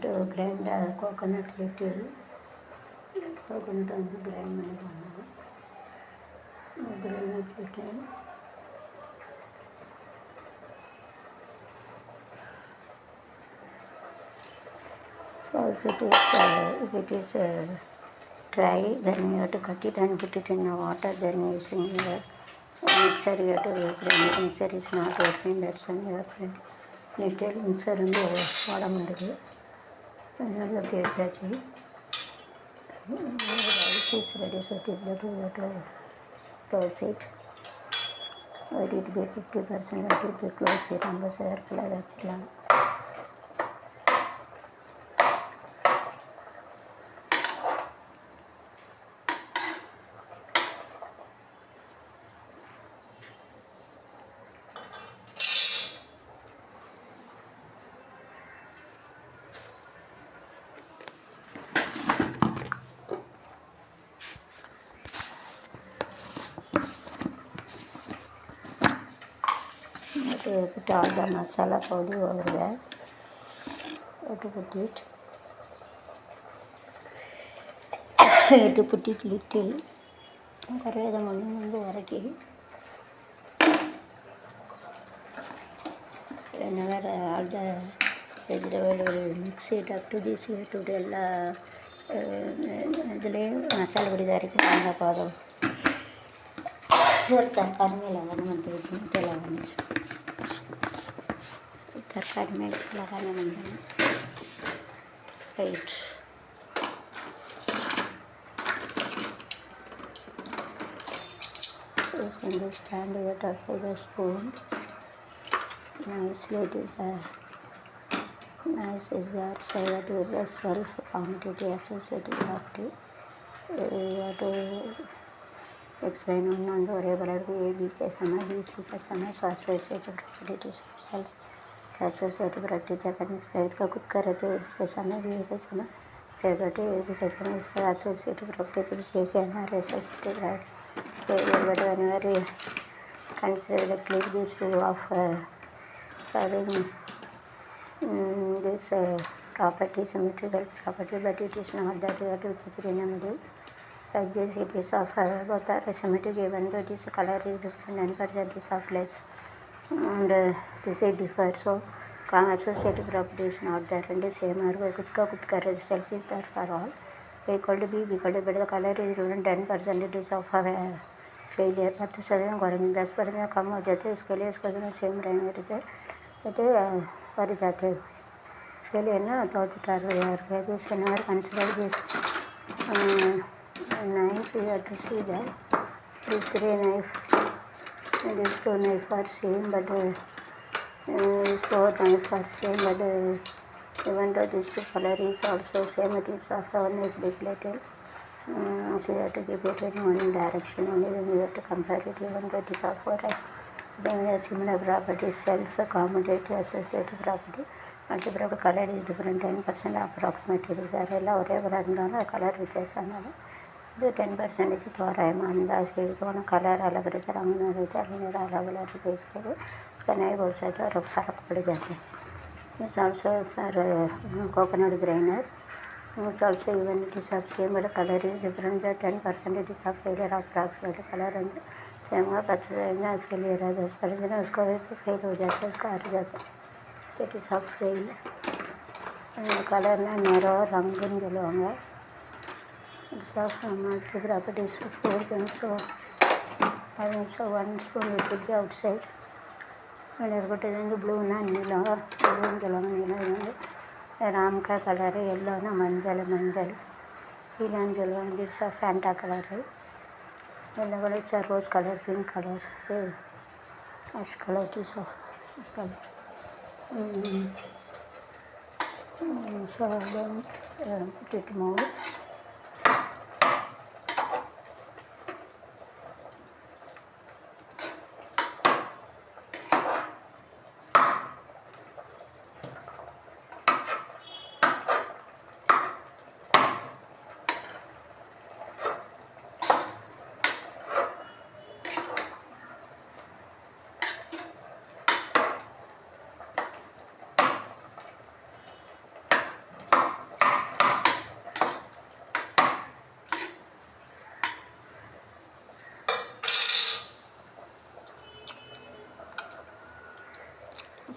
to grind coconut little. Coconut வந்து grind பண்ணி பண்ணணும். Grind little. So if it is dry, then you have to cut it and put it in the water. Then using the mixer, you have to grind. Mixer is not working. That's when you have to little mixer வந்து போட முடியுது. அதனால அப்படி வச்சாச்சு. Rice is ready, so it is better to close it. Let it be 50%. Let it be close it. நம்ம சேர்க்கல அதை வச்சுக்கலாம். Put all the masala powder over there. To put it. To put it little. கரையாத மண்ணு வந்து வதக்கி whenever all the vegetable will mix it up to this way to எல்லா இதுலேயும் மசாலா பொடி அரைக்கணும் அந்த பாதம் ತರಕಾರಿ ಲಗಾನೆ ತರಕಾರಿ ಮೇಲೆ ಲಗಾನೆ ಮಾಡಿದೆ right understand what after the spoon nicely it is nice is that so that with the self quantity associated active you have to explain on the variable A B के समय B C का समय so associated property self associated property का का कुछ करे तो A B के समय B के समय property A B के समय इसका associated property के पीछे क्या है हमारे associated right so but whenever we consider the click this rule of having this property symmetrical property but it is not that you have to keep it in the middle like this it is of both are symmetric even though this color is different and percent is of less and this is differ so associative property is not there and the same are kut ka self is there for all equal to B equal to but the color is different 10% it is of failure 10% करेंगे 10% कम हो जाते इसके लिए इसको जो same रहेंगे रहते कर जाते फेलियर ना तो चार यार है तो इसके number consider this knife you have to see that these three knife and these two knife are same but these four knife are same but even though this two color is also same it is of one is big little so you have to keep it in one direction only then you have to compare it even though it is of four then a similar property self commutative associative property multiple color is different 10% approximate it is ಎಲ್ಲ ஒரே colour இருந்தாலும் colour வித்தியாசம் இருந்தாலும் ಇದು 10% ಇದು तोरायमा अंदाज है तो ना कलर अलग रहता है रंग रहता है अलग अलग रहता है इसका नहीं बोल सकते और फ़र्क पड़ जाता है It's also for coconut grinder it's also even it is of same but color is different the 10% it is of failure approximate color and same का 10% failure है 10% उसका फेल हो जाता है उसका हट जाता है it is of fail colour ना नेरो रंग जलवाऊंगा it's of multiple properties of four things so having so one spoon we put the outside when you put it in the blue na Neela blue जलवाऊंगा नीला जलवाऊंगा राम का colour है yellow ना मंजल मंजल पीला जलवाऊंगा it's a Fanta color है yellow colour it's a rose color pink color ash color is of ash color so then put it more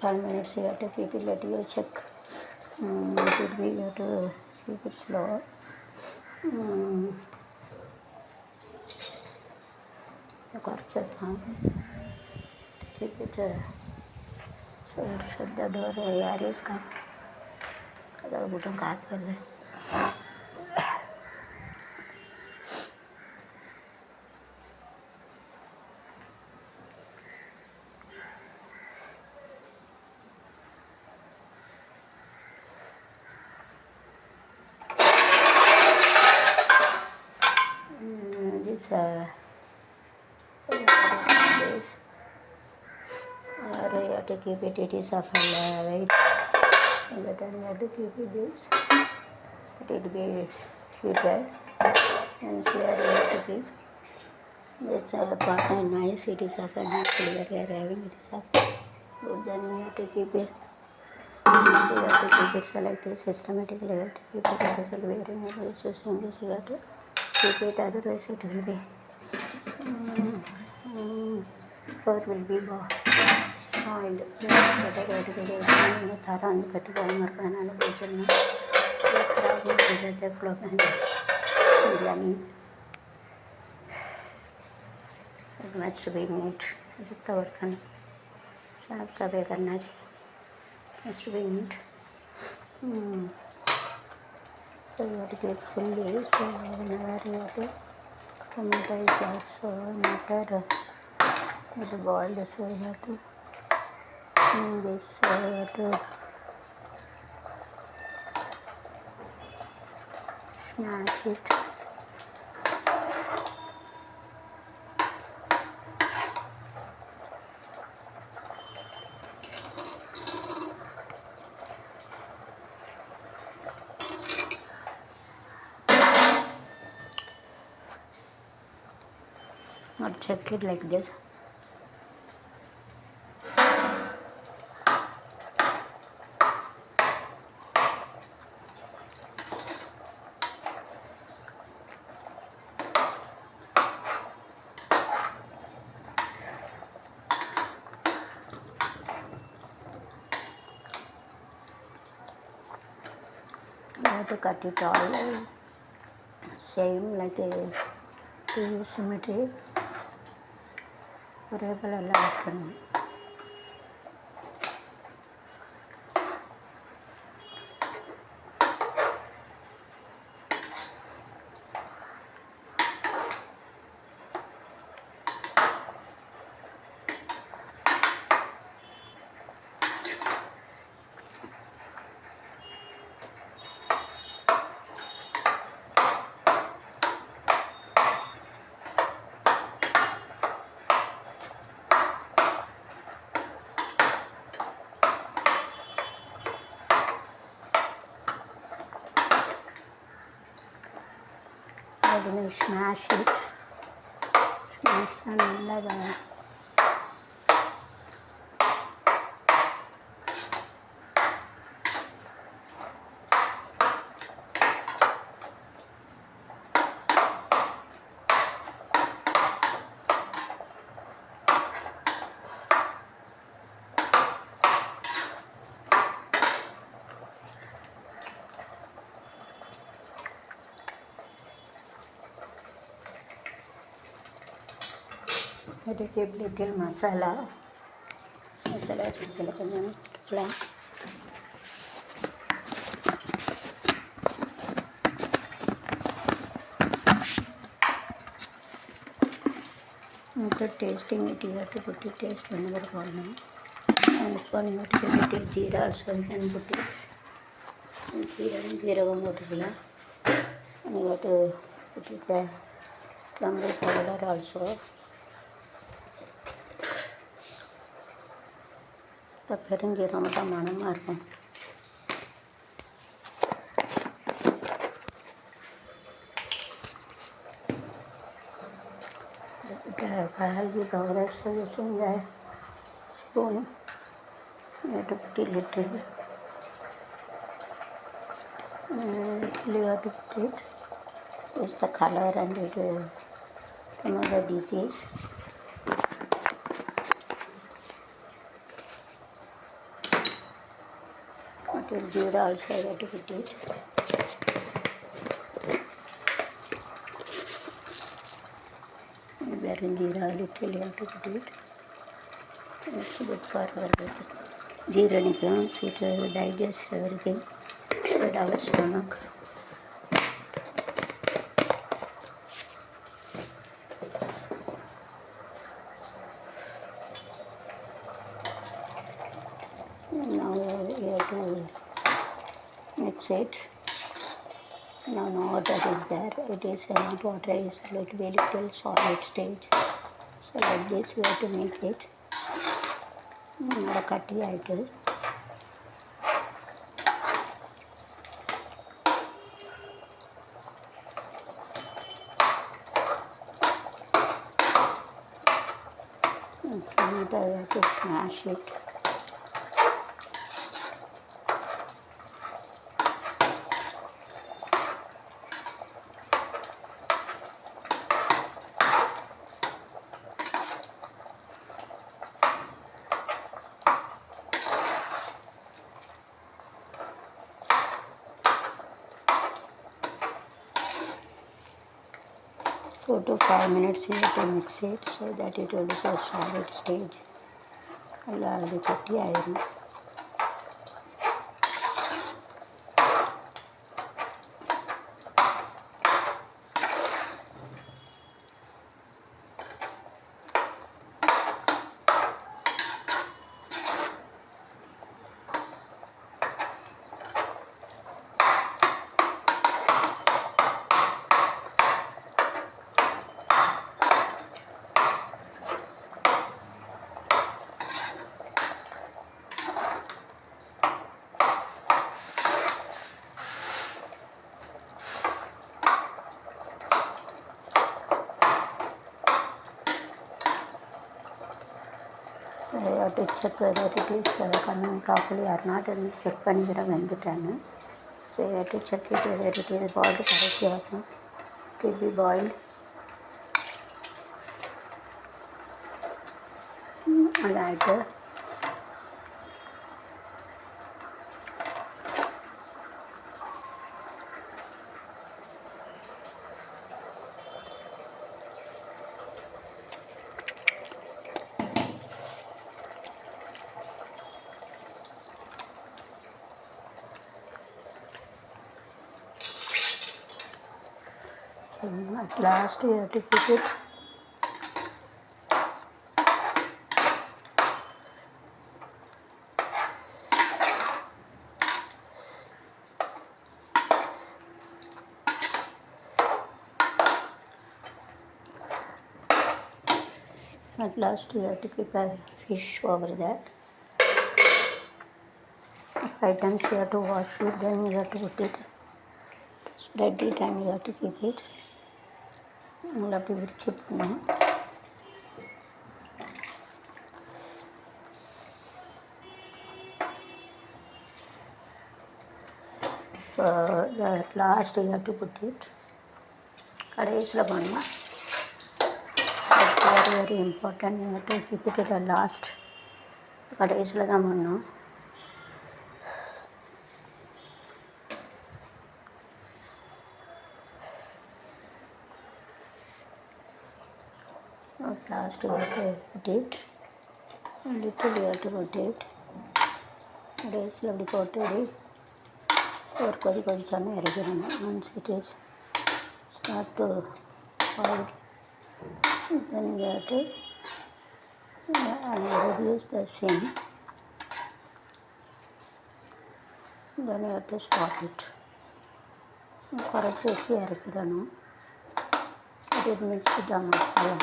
5 minutes you have to keep it, let you check. It will be, you have to keep it slow. Keep it, so shut the door, air is come. Kada button kaatvalle. This this or you have to keep it, it is of weight. And the time you have to keep it this, it will be heated, and here you have to keep this pot and nice, it is of a nice that you are having, it is of good, then you have to keep it. So you have to keep it selected systematically, you have to keep it as well wearing it, which is in this you have to keep it, otherwise it will be floor will be oiled. ಥರ ಅಂದ್ಬಿಟ್ಟು ಬಾಯಿ ನಾನು ಬೇಜನ್ನು ಖರಾಬ್ ಸಿಗುತ್ತೆ floor biryani must be neat जितना बर्तन साफ सफाई करना चाहिए must be neat so you have to get fully so whenever you have to tomato is also matter with boiled so you have to this you have to smash it. Or check it like this. You have to cut it all same like a symmetry. ಎಲ್ಲ ಹಾಕ್ಕೊಂಡು ಅದನ್ನು smash it smash ನಲ್ಲದ ಅದಕ್ಕೆ little masala ಹಾಕಿ கொஞ்சம் after tasting it you have to put it taste whenever possible and upon you have to put it jeera also you can put it jeeragam போட்டுக்கல and you have to put it turmeric powder also. பெருஞ்சீரகம் மட்டும் மணமாக இருக்கும். हल्दी powder suggestion है spoon you have to put it little you have to put it is the color and it remove the disease. What is jeera also I have to put it. Wherein jeera little you have to put it. It's good for our jeera becomes it digests everything. So our stomach. Now we have to mix it. Now water is there. It is not water is a little solid stage. So like this we have to make it. ಕಟ್ಟಿ ಆಯಿತು. Tomato I have to smash it. So 4 to 5 minutes you have to mix it so that it will be a solid stage. ಎಲ್ಲ ಅದು ಕಟ್ಟಿ ಆಯಿತು. So I have to check whether it is coming properly or not and check பண்ணிக்கிறேன் வெந்துட்டான்னு. So I have to check it whether it is boiled correctly or not. It will be boiled. ಅದಾಯಿತು. At last you have to put it. At last you have to keep a fish over that. 5 times you have to wash it, then you have to put it. Spread it and you have to keep it. நல்லா அப்படி விரிச்சுட்டணும். So at last you have to put it. கடைசியில் பண்ணணும். That's very important. You have to keep it at the last. கடைசியில் தான் பண்ணணும். At last you have to put it. Little you have to put it. கடைசியில் அப்படி போட்டு ஒரு கொதிச்சோன்னே இறக்கிடணும். Once it is start to boil, then you have to reduce the steam. Then you have to stop it. குறைச்சி வச்சு இறக்கிடணும். It mix the masala.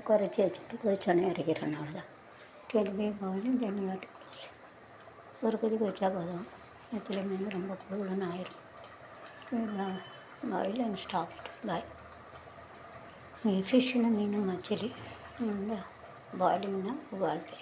குறைச்சி வச்சுட்டு கொதிச்சோன்னே இறக்கிடணும். அவ்வளோதான். திரும்பி போகணும். then you have to close. ஒரு கொதிக்க வச்சா போதும். எத்துலேயுமே ரொம்ப குழுன்னு ஆயிரும். Boil and stop it. பாய். ஃபிஷ்ஷுன்னு மீனும் ஆக்சுவலி பாயிலிங்னா வாழ்க்கை.